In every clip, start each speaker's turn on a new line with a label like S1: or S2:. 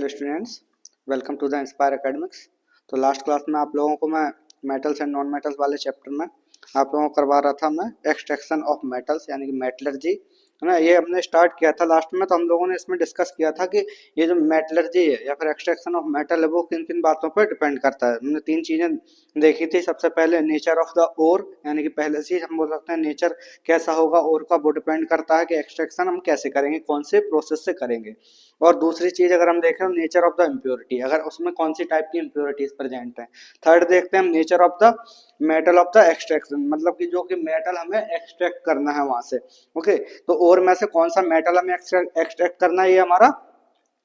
S1: Hello students, welcome to the inspire academics. तो last class में आप लोगों को मैं मेटल्स एंड नॉन मेटल्स वाले चैप्टर में आप लोगों को करवा रहा था मैं एक्सट्रैक्शन ऑफ मेटल्स यानी कि मेटलर्जी, है ना। ये हमने स्टार्ट किया था लास्ट में, तो हम लोगों ने इसमें डिस्कस किया था कि ये जो मेटलर्जी है या फिर एक्सट्रैक्शन ऑफ मेटल है वो किन किन बातों पर डिपेंड करता है। हमने तीन चीज़ें देखी थी। सबसे पहले नेचर ऑफ द ओर, यानी कि पहले चीज हम बोल सकते हैं नेचर कैसा होगा ओर का, वो डिपेंड करता है कि एक्सट्रैक्शन हम कैसे करेंगे, कौन से प्रोसेस से करेंगे। और दूसरी चीज अगर हम देखें नेचर ऑफ द इम्प्योरिटी, अगर उसमें कौन सी टाइप की इम्प्योरिटीज प्रेजेंट है। थर्ड देखते हैं हम nature of the metal of the extraction, मतलब कि जो कि मेटल हमें एक्सट्रैक्ट करना है वहां से। ओके, तो और में से कौन सा मेटल हमें एक्सट्रैक्ट करना है, ये हमारा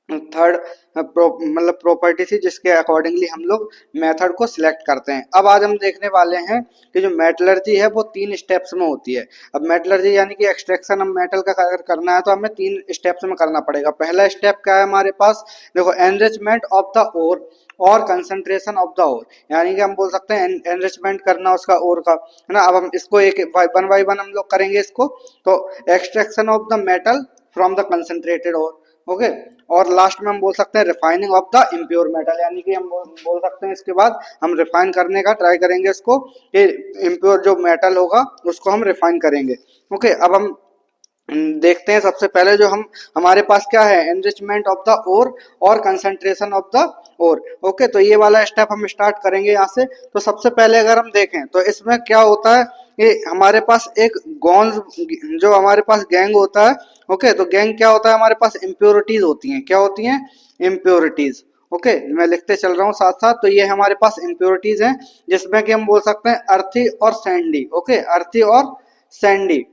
S1: थर्ड मतलब प्रॉपर्टी थी, जिसके अकॉर्डिंगली हम लोग मेथड को सिलेक्ट करते हैं। अब आज हम देखने वाले हैं कि जो मेटलर्जी है वो 3 स्टेप्स में होती है। अब मेटलर्जी यानी कि एक्सट्रैक्शन हम मेटल का अगर करना है तो हमें 3 स्टेप्स में करना पड़ेगा। पहला स्टेप क्या है हमारे पास, देखो, एनरिचमेंट ऑफ द ओर और कंसंट्रेशन ऑफ द ओर, यानी कि हम बोल सकते हैं एनरिचमेंट करना उसका ओर का, है ना। अब हम इसको एक वन बाई वन हम लोग करेंगे इसको। तो extraction of the metal from the concentrated ore, okay. और लास्ट में हम बोल सकते हैं refining of the impure metal, यानी कि हम बोल सकते हैं इसके बाद हम रिफाइन करने का ट्राई करेंगे इसको, कि इम्प्योर जो मेटल होगा उसको हम रिफाइन करेंगे। ओके, अब हम देखते हैं सबसे पहले जो हम हमारे पास क्या है, एनरिचमेंट ऑफ द ओर और concentration of the ore. Okay, तो ये वाला स्टेप हम स्टार्ट करेंगे यहाँ से। तो सबसे पहले अगर हम देखें तो इसमें क्या होता है कि हमारे पास एक गॉन्ज, जो हमारे पास गैंग होता है। ओके, तो गैंग क्या होता है, हमारे पास इम्प्योरिटीज होती हैं। क्या होती हैं? इम्प्योरिटीज। ओके, मैं लिखते चल रहा हूँ साथ साथ। तो ये हमारे पास इम्प्योरिटीज हैं, जिसमें कि हम बोल सकते हैं अर्थी और सैंडी। ओके, अर्थी और सैंडी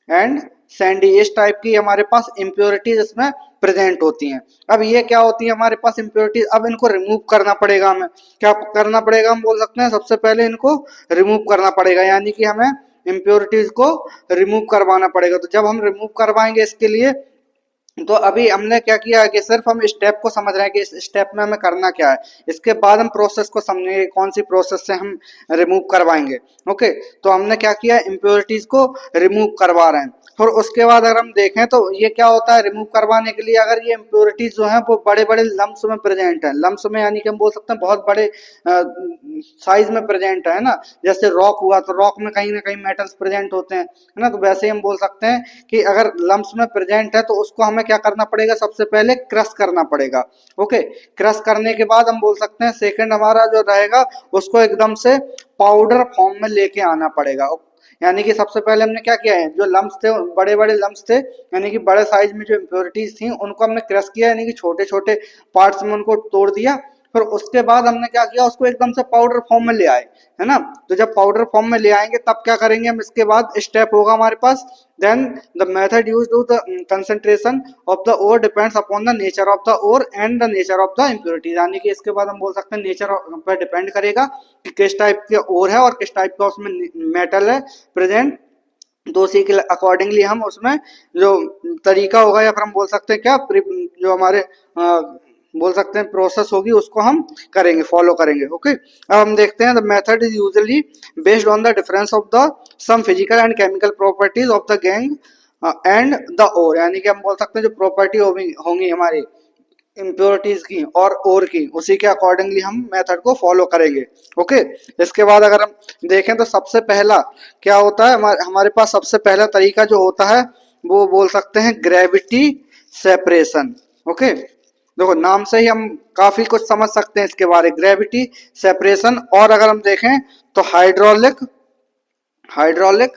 S1: एंड सैंडी, इस टाइप की हमारे पास इम्प्योरिटीज इसमें प्रेजेंट होती हैं। अब ये क्या होती है हमारे पास इम्प्योरिटीज, अब इनको रिमूव करना पड़ेगा हमें। क्या करना पड़ेगा, हम बोल सकते हैं सबसे पहले इनको रिमूव करना पड़ेगा, यानी कि हमें इम्प्योरिटीज को रिमूव करवाना पड़ेगा। तो जब हम रिमूव करवाएंगे इसके लिए, तो अभी हमने क्या किया है कि सिर्फ हम स्टेप को समझ रहे हैं कि इस स्टेप में हमें करना क्या है। इसके बाद हम प्रोसेस को समझेंगे कौन सी प्रोसेस से हम रिमूव करवाएंगे। ओके, तो हमने क्या किया, इम्प्योरिटीज को रिमूव करवा रहे हैं। और उसके बाद अगर हम देखें तो ये क्या होता है, रिमूव करवाने के लिए अगर ये इम्प्योरिटीज जो है वो बड़े बड़े लम्स में प्रेजेंट है। लम्स में यानी कि हम बोल सकते हैं बहुत बड़े साइज में प्रेजेंट है ना। जैसे रॉक हुआ, तो रॉक में कहीं ना कहीं मेटल्स प्रेजेंट होते हैं, है ना। तो वैसे ही हम बोल सकते हैं कि अगर लम्स में प्रेजेंट है तो उसको हमें क्या करना पड़ेगा, सबसे पहले क्रश करना पड़ेगा। ओके, क्रश करने के बाद हम बोल सकते हैं सेकंड हमारा जो रहेगा उसको एकदम से पाउडर फॉर्म में लेके आना पड़ेगा। यानी कि सबसे पहले हमने क्या किया है, जो लम्स थे, बड़े बड़े लम्स थे, यानी कि बड़े साइज में जो इम्प्योरिटीज थी उनको हमने क्रश किया, यानी कि छोटे छोटे पार्ट्स में उनको तोड़ दिया। फिर उसके बाद हमने क्या किया, उसको एकदम से पाउडर फॉर्म में ले आए, है ना। तो जब पाउडर फॉर्म में ले आएंगे तब क्या करेंगे हम, इसके बाद स्टेप होगा हमारे पास, then the method used to the concentration of the ore depends upon the nature of the ore and the nature of the impurities, यानी कि इसके बाद हम बोल सकते हैं नेचर पर डिपेंड करेगा कि किस टाइप के ओर है और किस टाइप का उसमें मेटल है प्रेजेंट। तो उसी के अकॉर्डिंगली हम उसमें जो तरीका होगा या फिर हम बोल सकते हैं क्या, जो हमारे बोल सकते हैं प्रोसेस होगी उसको हम करेंगे, फॉलो करेंगे। ओके, अब हम देखते हैं the method is usually based on the difference of the some physical and chemical properties of the gangue and the ore, यानी कि हम बोल सकते हैं जो प्रॉपर्टी होंगी हमारी इम्प्योरिटीज की और ओर की, उसी के अकॉर्डिंगली हम मेथड को फॉलो करेंगे। ओके, इसके बाद अगर हम देखें तो सबसे पहला क्या होता है, हमारे पास सबसे पहला तरीका जो होता है वो बोल सकते हैं ग्रेविटी सेपरेशन। ओके, देखो नाम से ही हम काफी कुछ समझ सकते हैं इसके बारे, ग्रेविटी सेपरेशन। और अगर हम देखें तो हाइड्रोलिक हाइड्रोलिक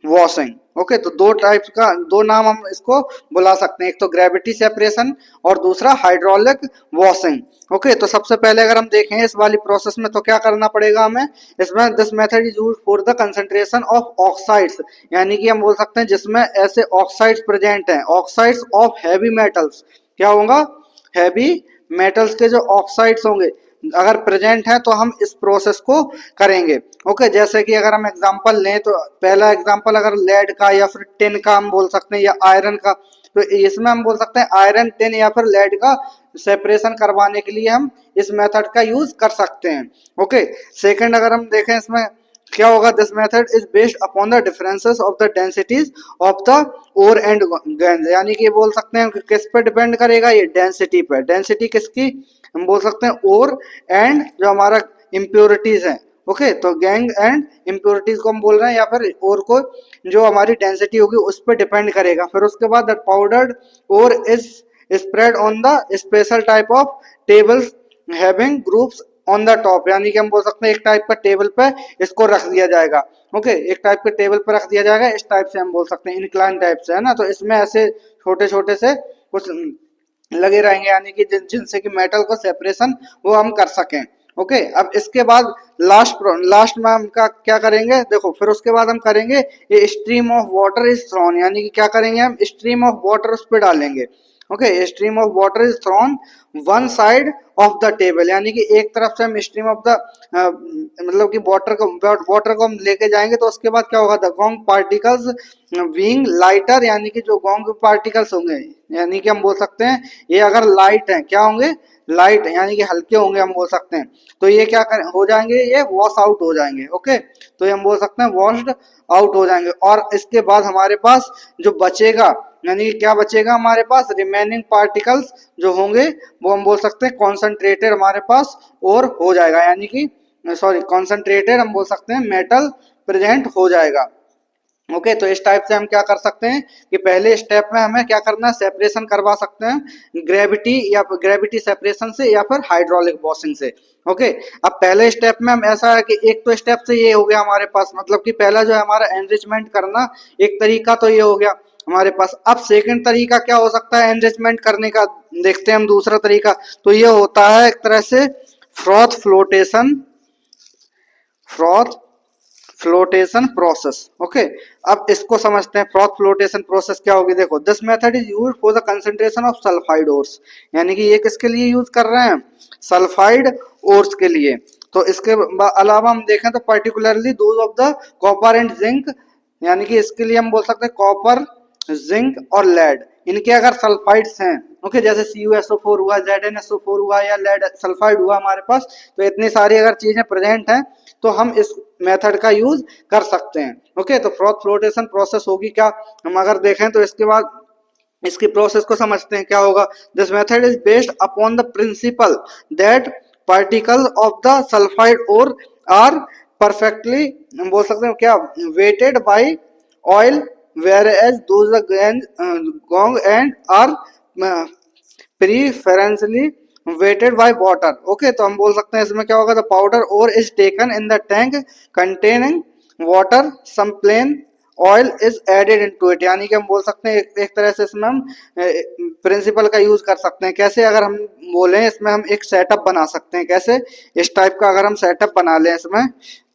S1: वॉशिंग। ओके, तो दो टाइप्स का, दो नाम हम इसको बुला सकते हैं, एक तो ग्रेविटी सेपरेशन और दूसरा हाइड्रोलिक वॉशिंग। ओके, तो सबसे पहले अगर हम देखें इस वाली प्रोसेस में तो क्या करना पड़ेगा हमें, इसमें this method is used for the concentration of oxides, यानी कि हम बोल सकते हैं जिसमें ऐसे ऑक्साइड्स प्रेजेंट हैं, ऑक्साइड्स ऑफ हैवी मेटल्स। क्या होगा, हैवी मेटल्स के जो ऑक्साइड्स होंगे अगर प्रेजेंट है तो हम इस प्रोसेस को करेंगे। ओके, जैसे कि अगर हम एग्जांपल लें तो पहला एग्जांपल अगर लेड का या फिर टिन का हम बोल सकते हैं या आयरन का, तो इसमें हम बोल सकते हैं आयरन, टिन या फिर लेड का सेपरेशन करवाने के लिए हम इस मेथड का यूज कर सकते हैं। ओके, सेकंड अगर हम देखें इसमें क्या होगा, this method is based upon the differences of the densities of the ore and gangue, यानी कि बोल सकते हैं किस पे डिपेंड करेगा, ये डेंसिटी पे। डेंसिटी किसकी, हम बोल सकते हैं ओर एंड जो हमारा इम्प्योरिटीज है। ओके, तो गैंग एंड इम्प्योरिटीज को हम बोल रहे हैं, या फिर ओर को जो हमारी डेंसिटी होगी उस पर डिपेंड करेगा। फिर उसके बाद the powdered ore is spread on the special type of tables having grooves on the top, यानी कि हम बोल सकते हैं एक टाइप का टेबल पे इसको रख दिया जाएगा। ओके, एक टाइप के टेबल पे रख दिया जाएगा, इस टाइप से हम बोल सकते हैं इंक्लाइन टाइप से, है ना। तो इसमें ऐसे छोटे छोटे से कुछ लगे रहेंगे, यानी कि जिनसे कि मेटल को सेपरेशन वो हम कर सकें। ओके, अब इसके बाद लास्ट में हम क्या करेंगे, देखो फिर उसके बाद हम करेंगे ये stream of water is throne, यानी कि क्या करेंगे हम, स्ट्रीम ऑफ वाटर उस पर डालेंगे। Okay, stream of water is throne one side of the table, यानी कि एक तरफ से हम स्ट्रीम ऑफ द मतलब कि वाटर को हम लेके जाएंगे। तो उसके बाद क्या होगा, the gong particles being lighter, यानी कि जो गोंग पार्टिकल्स होंगे, यानी कि हम बोल सकते हैं ये अगर लाइट है, क्या होंगे, लाइट यानी कि हल्के होंगे हम बोल सकते हैं। तो ये क्या हो जाएंगे, ये वॉश आउट हो जाएंगे। ओके, तो ये हम बोल सकते हैं वॉश्ड आउट हो जाएंगे। और इसके बाद हमारे पास जो बचेगा, यानी कि क्या बचेगा हमारे पास, रिमेनिंग पार्टिकल्स जो होंगे वो हम बोल सकते हैं कॉन्सेंट्रेटेड हमारे पास और हो जाएगा, यानी कि सॉरी कॉन्सेंट्रेटेड हम बोल सकते हैं मेटल प्रेजेंट हो जाएगा। ओके, तो इस टाइप से हम क्या कर सकते हैं कि पहले स्टेप में हमें क्या करना है, सेपरेशन करवा सकते हैं ग्रेविटी या ग्रेविटी सेपरेशन से या फिर हाइड्रोलिक वॉशिंग से। ओके, अब पहले स्टेप में हम ऐसा है कि एक तो स्टेप से ये हो गया हमारे पास, मतलब कि पहला जो है हमारा एनरिचमेंट करना एक तरीका तो ये हो गया हमारे पास। अब सेकंड तरीका क्या हो सकता है एनरिचमेंट करने का, देखते हैं हम दूसरा तरीका। तो ये होता है एक तरह से froth flotation, froth flotation process. Okay, अब इसको समझते हैं फ्रॉथ फ्लोटेशन प्रोसेस क्या होगी। देखो, this method is used for the concentration of sulphide ores, यानी कि ये किसके लिए यूज कर रहे हैं, सल्फाइड ओर्स के लिए। तो इसके अलावा हम देखें तो particularly those of the copper and zinc, यानी कि इसके लिए हम बोल सकते हैं कॉपर, जिंक और लेड, इनके अगर सल्फाइड्स हैं, ओके, जैसे CuSO4 हुआ, ZnSO4 हुआ या लेड सल्फाइड हुआ हमारे पास, तो इतनी सारी अगर चीजें प्रेजेंट हैं तो हम इस मेथड का यूज कर सकते हैं। ओके, तो फ्रॉथ फ्लोटेशन प्रोसेस होगी क्या, हम अगर देखें तो इसके बाद इसकी प्रोसेस को समझते हैं क्या होगा। This method is based upon the principle that particles of the sulphide ore are perfectly, हम बोल सकते हैं क्या, wetted by oil, whereas those gong and are preferentially weighted by water। Okay, तो हम बोल सकते हैं इसमें क्या होगा, the powder ore is taken in the tank containing water, some plain oil is added into it, यानी कि हम बोल सकते हैं एक तरह से इसमें हम प्रिंसिपल का यूज कर सकते हैं। कैसे, अगर हम बोलें इसमें हम एक सेटअप बना सकते हैं, कैसे, इस टाइप का अगर हम सेटअप बना लें इसमें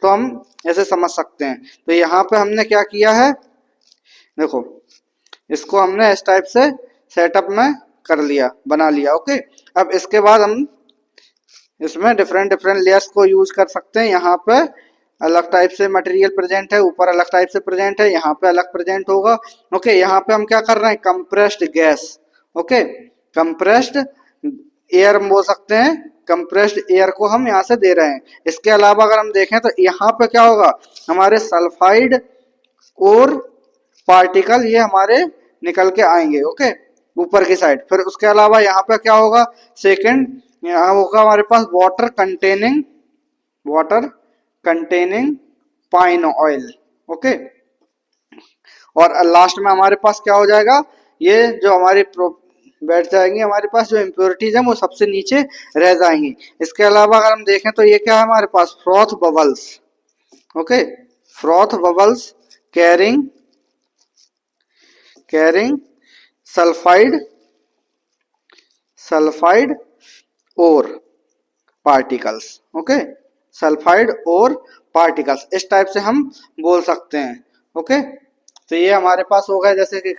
S1: तो हम ऐसे समझ सकते हैं। तो यहाँ पे हमने क्या किया है, देखो इसको हमने इस टाइप से सेटअप में कर लिया, बना लिया। ओके, अब इसके बाद हम इसमें डिफरेंट डिफरेंट लेयर्स को यूज कर सकते हैं। यहाँ पे अलग टाइप से मटेरियल प्रेजेंट है, ऊपर अलग टाइप से प्रेजेंट है, यहाँ पे अलग प्रेजेंट होगा। ओके, यहाँ पे हम क्या कर रहे हैं, compressed gas, okay, compressed air हम बोल सकते हैं, कंप्रेस्ड एयर को हम यहाँ से दे रहे हैं। इसके अलावा अगर हम देखें तो यहाँ पे क्या होगा, हमारे सल्फाइड और पार्टिकल ये हमारे निकल के आएंगे। ओके, ऊपर की साइड। फिर उसके अलावा यहाँ पे क्या होगा, सेकंड यहाँ होगा हमारे पास water containing pine oil. Okay, और लास्ट में हमारे पास क्या हो जाएगा, ये जो हमारी बैठ जाएंगी हमारे पास जो इम्प्योरिटीज है वो सबसे नीचे रह जाएंगी। इसके अलावा अगर हम देखें तो ये क्या है हमारे पास, froth bubbles. Okay, froth bubbles carrying sulphide ore particles. Okay, sulphide ore particles इस टाइप से हम बोल सकते हैं। ओके, तो ये हमारे पास हो गया, जैसे कि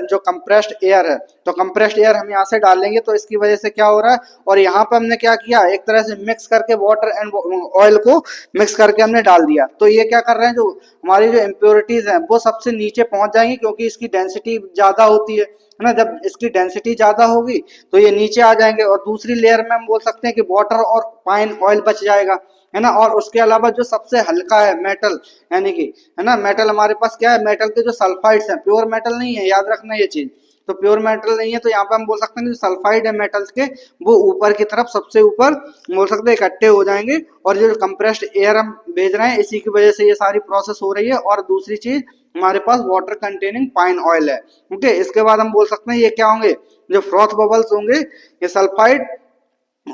S1: जो कंप्रेस्ड एयर है, तो कंप्रेस्ड एयर हम यहाँ से डालेंगे तो इसकी वजह से क्या हो रहा है, और यहाँ पे हमने क्या किया, एक तरह से मिक्स करके वाटर एंड ऑयल को मिक्स करके हमने डाल दिया। तो ये क्या कर रहे हैं, जो हमारी जो इम्प्योरिटीज हैं वो सबसे नीचे पहुंच जाएंगी, क्योंकि इसकी डेंसिटी ज्यादा होती है ना। जब इसकी डेंसिटी ज्यादा होगी तो ये नीचे आ जाएंगे, और दूसरी लेयर में हम बोल सकते हैं कि वाटर और पाइन ऑयल बच जाएगा। है ना। और उसके अलावा जो सबसे हल्का है मेटल, यानी कि है ना, मेटल हमारे पास क्या है, मेटल के जो सल्फाइड्स हैं, प्योर मेटल नहीं है, याद रखना ये चीज। तो प्योर मेटल नहीं है, तो यहाँ पे हम बोल सकते हैं जो सल्फाइड है मेटल्स के, वो ऊपर की तरफ सबसे ऊपर बोल सकते हैं इकट्ठे हो जाएंगे। और जो कंप्रेस्ड एयर हम भेज रहे हैं, इसी की वजह से ये सारी प्रोसेस हो रही है। और दूसरी चीज हमारे पास वाटर कंटेनिंग पाइन ऑयल है। ओके, इसके बाद हम बोल सकते हैं ये क्या होंगे, जो फ्रॉथ बबल्स होंगे, ये सल्फाइड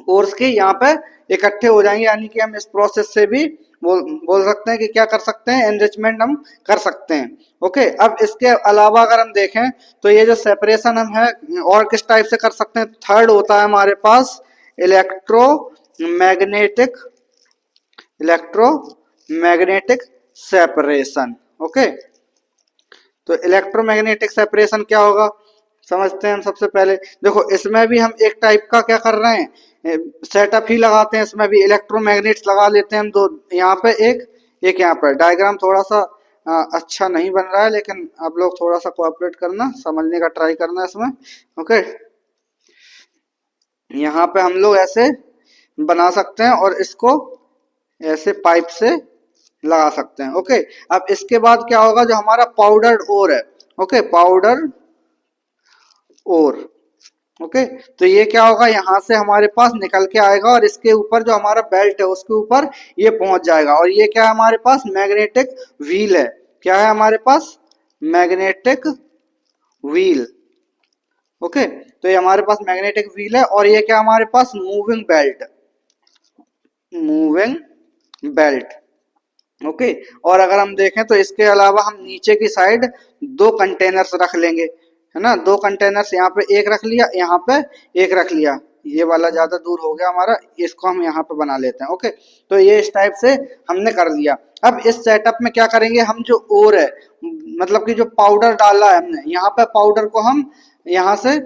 S1: ओर्स के यहाँ पे इकट्ठे हो जाएंगे। यानी कि हम इस प्रोसेस से भी बोल सकते हैं कि क्या कर सकते हैं, एनरिचमेंट हम कर सकते हैं। ओके, अब इसके अलावा अगर हम देखें तो ये जो सेपरेशन हम है और किस टाइप से कर सकते हैं, थर्ड होता है हमारे पास इलेक्ट्रोमैग्नेटिक इलेक्ट्रोमैग्नेटिक सेपरेशन। ओके, तो इलेक्ट्रोमैग्नेटिक सेपरेशन क्या होगा, समझते हैं हम। सबसे पहले देखो, इसमें भी हम एक टाइप का क्या कर रहे हैं, सेटअप ही लगाते हैं। इसमें भी इलेक्ट्रोमैग्नेट्स लगा लेते हैं हम दो, यहाँ पे एक यहाँ पे। डायग्राम थोड़ा सा अच्छा नहीं बन रहा है, लेकिन आप लोग थोड़ा सा कोऑपरेट करना, समझने का ट्राई करना इसमें। ओके, यहाँ पे हम लोग ऐसे बना सकते हैं और इसको ऐसे पाइप से लगा सकते हैं। ओके, अब इसके बाद क्या होगा, जो हमारा पाउडर्ड ओर है, ओके, पाउडर ओर। ओके, तो ये क्या होगा, यहाँ से हमारे पास निकल के आएगा और इसके ऊपर जो हमारा बेल्ट है उसके ऊपर ये पहुंच जाएगा। और ये क्या है हमारे पास, मैग्नेटिक व्हील है। क्या है हमारे पास, मैग्नेटिक व्हील। ओके, तो ये हमारे पास मैग्नेटिक व्हील है। और ये क्या हमारे पास, मूविंग बेल्ट। ओके, और अगर हम देखें तो इसके अलावा हम नीचे की साइड दो कंटेनर्स रख लेंगे, है ना। दो कंटेनर्स, यहाँ पे एक रख लिया, यहाँ पे एक रख लिया। ये वाला ज्यादा दूर हो गया हमारा, इसको हम यहाँ पे बना लेते हैं। ओके, तो ये इस टाइप से हमने कर लिया। अब इस सेटअप में क्या करेंगे, हम जो ओर है, मतलब कि जो पाउडर डाला है हमने, यहाँ पे पाउडर को हम यहाँ से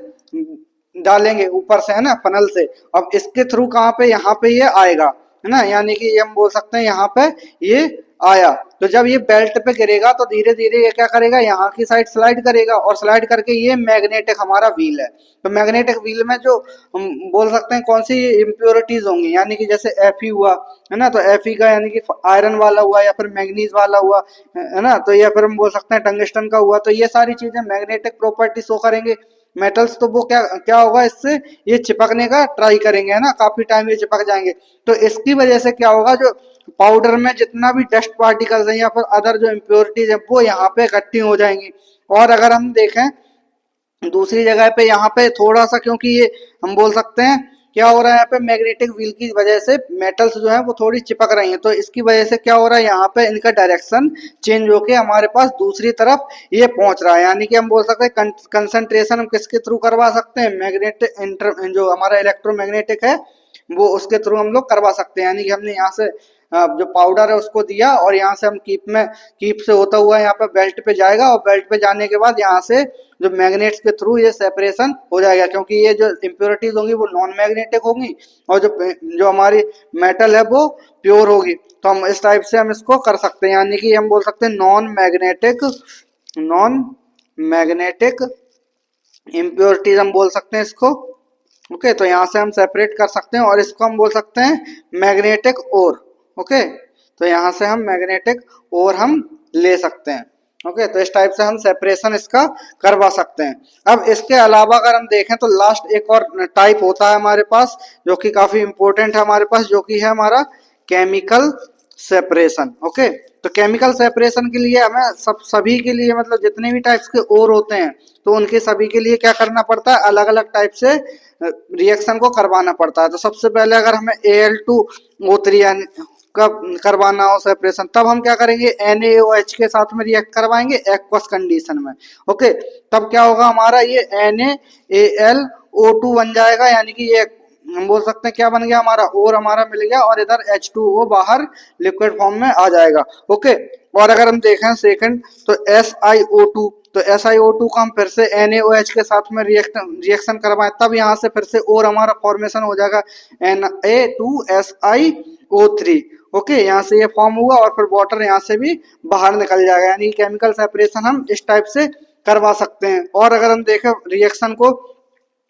S1: डालेंगे ऊपर से, है ना, फनल से। अब इसके थ्रू कहाँ पे, यहाँ पे ये आएगा, है ना। यानी कि ये हम बोल सकते हैं यहाँ पे ये आया। तो जब ये बेल्ट पे गिरेगा तो धीरे धीरे ये क्या करेगा, यहाँ की साइड स्लाइड करेगा, और स्लाइड करके ये मैग्नेटिक हमारा व्हील है। तो मैग्नेटिक व्हील में जो हम बोल सकते हैं कौन सी इम्प्योरिटीज होंगी, यानी कि जैसे Fe हुआ, है ना, तो Fe का यानी कि आयरन वाला हुआ, या फिर मैग्नीज वाला हुआ, है ना, तो या फिर हम बोल सकते हैं टंगस्टन का हुआ। तो ये सारी चीजें मैग्नेटिक प्रॉपर्टी शो करेंगे मेटल्स। तो वो क्या क्या होगा, इससे ये चिपकने का ट्राई करेंगे, है ना, काफी टाइम ये चिपक जाएंगे। तो इसकी वजह से क्या होगा, जो पाउडर में जितना भी डस्ट पार्टिकल्स हैं या फिर अदर जो इम्प्योरिटीज है, वो यहाँ पे इकट्ठी हो जाएंगी। और अगर हम देखें दूसरी जगह पे, यहाँ पे थोड़ा सा, क्योंकि ये हम बोल सकते हैं क्या हो रहा है, यहाँ पे मैग्नेटिक व्हील की वजह से मेटल्स जो है वो थोड़ी चिपक रही हैं। तो इसकी वजह से क्या हो रहा है, यहाँ पे इनका डायरेक्शन चेंज होके हमारे पास दूसरी तरफ ये पहुंच रहा है। यानी कि हम बोल सकते हैं कंसंट्रेशन हम किसके थ्रू करवा सकते हैं, मैग्नेटिक जो हमारा इलेक्ट्रोमैग्नेटिक है वो उसके थ्रू हम लोग करवा सकते हैं। यानी कि हमने यहाँ से जो पाउडर है उसको दिया, और यहाँ से हम कीप से होता हुआ यहाँ पे बेल्ट पे जाएगा, और बेल्ट पे जाने के बाद यहाँ से जो मैग्नेट्स के थ्रू ये सेपरेशन हो जाएगा, क्योंकि ये जो इम्प्योरिटीज होंगी वो नॉन मैग्नेटिक होंगी, और जो हमारी मेटल है वो प्योर होगी। तो हम इस टाइप से हम इसको कर सकते हैं। यानी कि हम बोल सकते हैं नॉन मैग्नेटिक इम्प्योरिटीज हम बोल सकते हैं इसको। ओके, तो यहाँ से हम सेपरेट कर सकते हैं, और इसको हम बोल सकते हैं मैग्नेटिक ओर। ओके, तो यहाँ से हम मैग्नेटिक ओर हम ले सकते हैं। ओके, तो इस टाइप से हम सेपरेशन इसका करवा सकते हैं। अब इसके अलावा अगर हम देखें तो लास्ट एक और टाइप होता है हमारे पास, जो कि काफी इंपॉर्टेंट है हमारे पास, जो कि है हमारा केमिकल सेपरेशन। ओके, तो केमिकल सेपरेशन के लिए हमें सभी के लिए, मतलब जितने भी टाइप्स के ओर होते हैं, तो उनके सभी के लिए क्या करना पड़ता है, अलग अलग टाइप से रिएक्शन को करवाना पड़ता है। तो सबसे पहले अगर हमें Al2O3 का करवाना हो सेपरेशन, तब हम क्या करेंगे, NaOH के साथ में रिएक्ट करवाएंगे एक्वस कंडीशन में। ओके, तब क्या होगा हमारा, ये NaAlO2 बन जाएगा। यानी कि ये हम बोल सकते हैं क्या बन गया हमारा, और हमारा मिल गया, और इधर H2O बाहर लिक्विड फॉर्म में आ जाएगा। ओके, और अगर हम देखें सेकंड, तो SiO2, तो SiO2 का हम फिर से NaOH के साथ में रिएक्शन करवाएं, तब यहाँ से फिर से और हमारा फॉर्मेशन हो जाएगा Na2SiO3। ओके, यहाँ से ये फॉर्म हुआ, और फिर वाटर यहाँ से भी बाहर निकल जाएगा। यानी केमिकल सेपरेशन हम इस टाइप से करवा सकते हैं। और अगर हम देखें रिएक्शन को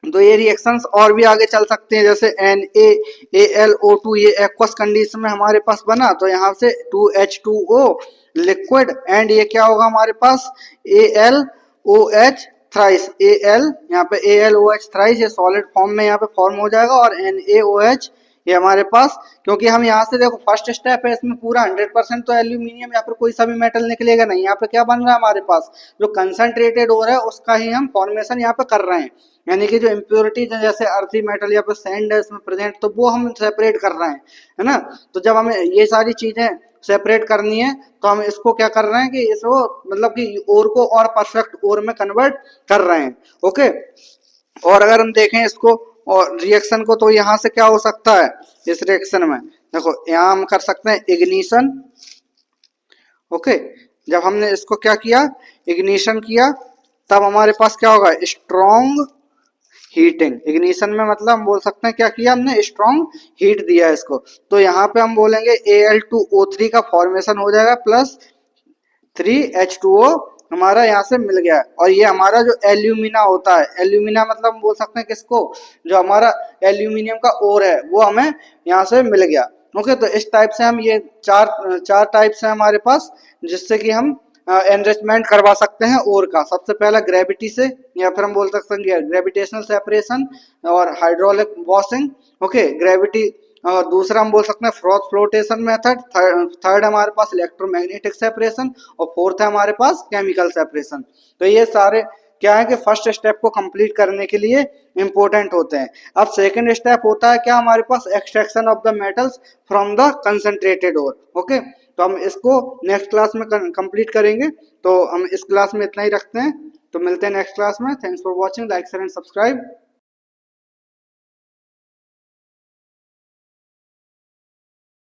S1: तो ये रिएक्शंस और भी आगे चल सकते हैं, जैसे NaAlO2 ये एक्वस कंडीशन में हमारे पास बना, तो यहाँ से 2H2O लिक्विड एंड ये क्या होगा हमारे पास AlOH थ्राइस, Al यहाँ पे AlOH थ्राइस ये सॉलिड फॉर्म में यहाँ पे फॉर्म हो जाएगा, और NaOH ये हमारे पास, क्योंकि हम यहाँ से देखो फर्स्ट स्टेप है इसमें पूरा 100% तो एल्यूमिनियम या फिर कोई सा भी मेटल निकलेगा नहीं, यहाँ पे क्या बन रहा है हमारे पास जो कंसंट्रेटेड हो रहा है उसका ही हम फॉर्मेशन यहाँ पे कर रहे हैं, यानी कि जो इम्प्योरिटीज है जैसे अर्थी मेटल या फिर सैंड है इसमें प्रेजेंट, तो वो हम सेपरेट कर रहे हैं, है ना। तो जब हमें ये सारी चीजें सेपरेट करनी है तो हम इसको क्या कर रहे हैं कि इसको मतलब कि ओर को और परफेक्ट ओर में कन्वर्ट कर रहे हैं। ओके, और अगर हम देखें इसको और रिएक्शन को, तो यहाँ से क्या हो सकता है इस रिएक्शन में, देखो यहाँ हम कर सकते हैं इग्निशन। ओके, जब हमने इसको क्या किया इग्निशन किया, तब हमारे पास क्या होगा स्ट्रॉन्ग हीटिंग। इग्निशन में मतलब हम बोल सकते हैं क्या किया हमने स्ट्रॉन्ग हीट दिया इसको, तो यहाँ पे हम बोलेंगे Al2O3 का फॉर्मेशन हो जाएगा प्लस 3H2O हमारा यहाँ से मिल गया है। और ये हमारा जो एल्यूमिना होता है, एल्यूमिना मतलब हम बोल सकते हैं किसको, जो हमारा एल्यूमिनियम का ओर है वो हमें यहाँ से मिल गया। ओके, तो इस टाइप से हम ये चार टाइप्स हैं हमारे पास जिससे कि हम एनरिचमेंट करवा सकते हैं ओर का। सबसे पहला ग्रेविटी से, या फिर हम बोल सकते हैं ग्रेविटेशनल सेपरेशन और हाइड्रोलिक वॉशिंग। ओके, ग्रेविटी, और दूसरा हम बोल सकते हैं फ्रॉथ फ्लोटेशन मेथड, थर्ड हमारे पास इलेक्ट्रोमैग्नेटिक सेपरेशन, और फोर्थ है हमारे पास केमिकल सेपरेशन। तो ये सारे क्या है कि फर्स्ट स्टेप को कंप्लीट करने के लिए इंपॉर्टेंट होते हैं। अब सेकंड स्टेप होता है क्या हमारे पास extraction of the metals from the concentrated ore. Okay, तो हम इसको नेक्स्ट क्लास में कंप्लीट करेंगे, तो हम इस क्लास में इतना ही रखते हैं, तो मिलते हैं नेक्स्ट क्लास में। Thanks for watching, like share and subscribe.